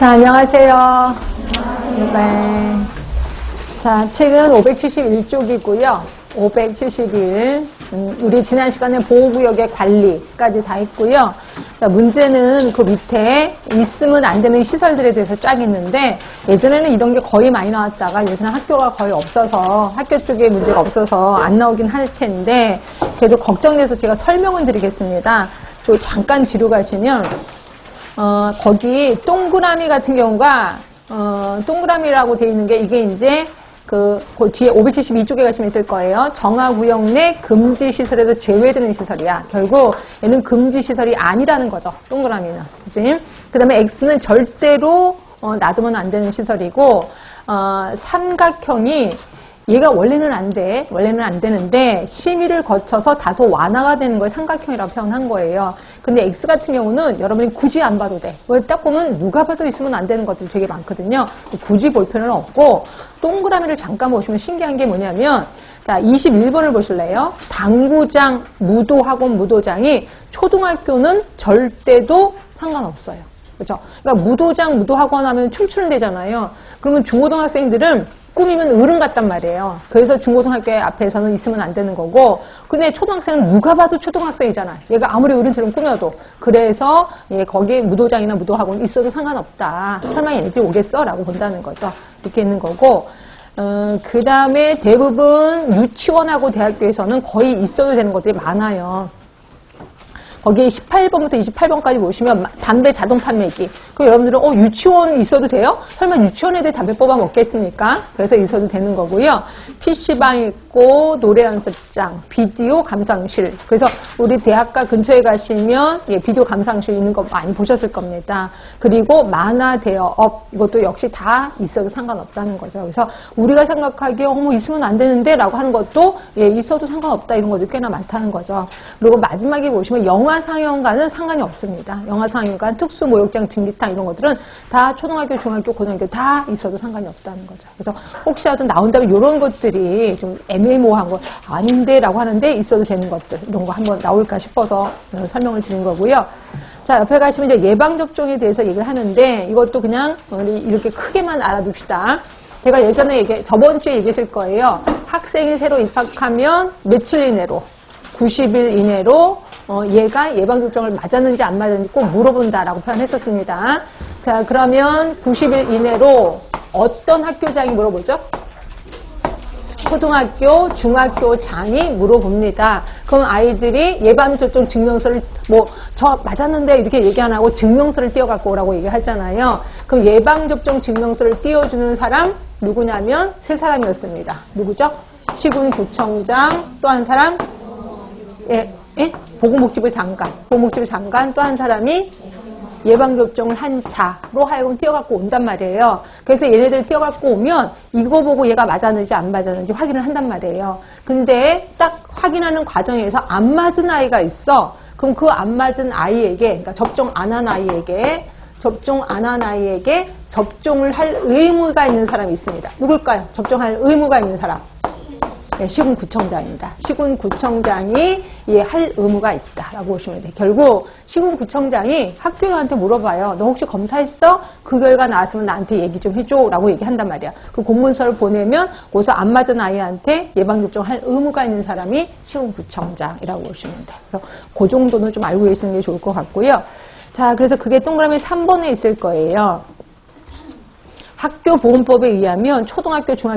자, 안녕하세요. 네. 자, 책은 571쪽이고요. 571. 우리 지난 시간에 보호구역의 관리까지 다 했고요. 자, 문제는 그 밑에 있으면 안 되는 시설들에 대해서 쫙 있는데, 예전에는 이런 게 거의 많이 나왔다가 요새는 학교가 거의 없어서, 학교 쪽에 문제가 없어서 안 나오긴 할 텐데, 그래도 걱정돼서 제가 설명을 드리겠습니다. 저 잠깐 뒤로 가시면, 거기 동그라미 같은 경우가, 동그라미라고 되어 있는 게 이게 이제 그 뒤에 572쪽에 가시면 있을 거예요. 정화구역 내 금지시설에서 제외되는 시설이야. 결국 얘는 금지시설이 아니라는 거죠. 동그라미는. 그치? 그 다음에 X는 절대로 놔두면 안 되는 시설이고, 삼각형이 얘가 원래는 안 돼. 원래는 안 되는데 심의를 거쳐서 다소 완화가 되는 걸 삼각형이라고 표현한 거예요. 근데 X 같은 경우는 여러분이 굳이 안 봐도 돼. 왜 딱 보면 누가 봐도 있으면 안 되는 것들이 되게 많거든요. 굳이 볼 필요는 없고 동그라미를 잠깐 보시면 신기한 게 뭐냐면 자, 21번을 보실래요? 당구장, 무도학원, 무도장이 초등학교는 절대도 상관없어요. 그렇죠? 그러니까 무도장, 무도학원 하면 춤추는 데잖아요. 그러면 중고등학생들은 꾸미면 어른 같단 말이에요. 그래서 중고등학교 앞에서는 있으면 안 되는 거고, 근데 초등학생은 누가 봐도 초등학생이잖아. 얘가 아무리 어른처럼 꾸며도. 그래서 거기에 무도장이나 무도학원 있어도 상관없다. 설마 얘네들이 오겠어? 라고 본다는 거죠. 이렇게 있는 거고, 그 다음에 대부분 유치원하고 대학교에서는 거의 있어도 되는 것들이 많아요. 거기 18번부터 28번까지 보시면 담배 자동 판매기. 그 여러분들은 유치원 있어도 돼요? 설마 유치원 애들 담배 뽑아 먹겠습니까? 그래서 있어도 되는 거고요. PC방 있고 노래 연습장, 비디오 감상실. 그래서 우리 대학가 근처에 가시면 비디오 감상실 있는 거 많이 보셨을 겁니다. 그리고 만화 대여업 이것도 역시 다 있어도 상관없다는 거죠. 그래서 우리가 생각하기에 있으면 안 되는데 라고 하는 것도 있어도 상관없다 이런 것도 꽤나 많다는 거죠. 그리고 마지막에 보시면 영화상영관은 상관이 없습니다. 영화상영관, 특수목욕장, 증기탕 이런 것들은 다 초등학교, 중학교, 고등학교 다 있어도 상관이 없다는 거죠. 그래서 혹시라도 나온다면 이런 것들이 좀 애매모호한 거 아닌데 라고 하는데 있어도 되는 것들 이런 거 한번 나올까 싶어서 설명을 드린 거고요. 자, 옆에 가시면 이제 예방접종에 대해서 얘기를 하는데 이것도 그냥 우리 이렇게 크게만 알아둡시다. 제가 예전에 저번 주에 얘기했을 거예요. 학생이 새로 입학하면 며칠 이내로 90일 이내로 얘가 예방접종을 맞았는지 안 맞았는지 꼭 물어본다라고 표현했었습니다. 자, 그러면 90일 이내로 어떤 학교장이 물어보죠? 초등학교, 중학교장이 물어봅니다. 그럼 아이들이 예방접종 증명서를 저 맞았는데 이렇게 얘기 안 하고 증명서를 띄워갖고 오라고 얘기하잖아요. 그럼 예방접종 증명서를 띄워주는 사람 누구냐면 세 사람이었습니다. 누구죠? 시군구청장, 또 한 사람 보건복지부 장관, 또 한 사람이 예방접종을 한 자로 하여금 뛰어갖고 온단 말이에요. 그래서 얘네들 뛰어갖고 오면 이거 보고 얘가 맞았는지 안 맞았는지 확인을 한단 말이에요. 근데 딱 확인하는 과정에서 안 맞은 아이가 있어. 그럼 그 안 맞은 아이에게, 그러니까 접종 안 한 아이에게 접종을 할 의무가 있는 사람이 있습니다. 누굴까요? 접종할 의무가 있는 사람. 네, 시군구청장입니다. 시군구청장이 할 의무가 있다라고 보시면 돼요. 결국 시군구청장이 학교한테 물어봐요. 너 혹시 검사했어? 그 결과 나왔으면 나한테 얘기 좀 해줘 라고 얘기한단 말이야. 그 공문서를 보내면 거기서 안 맞은 아이한테 예방접종 할 의무가 있는 사람이 시군구청장이라고 보시면 돼요. 그래서 그 정도는 좀 알고 계시는 게 좋을 것 같고요. 자, 그래서 그게 동그라미 3번에 있을 거예요. 학교보건법에 의하면 초등학교, 중학교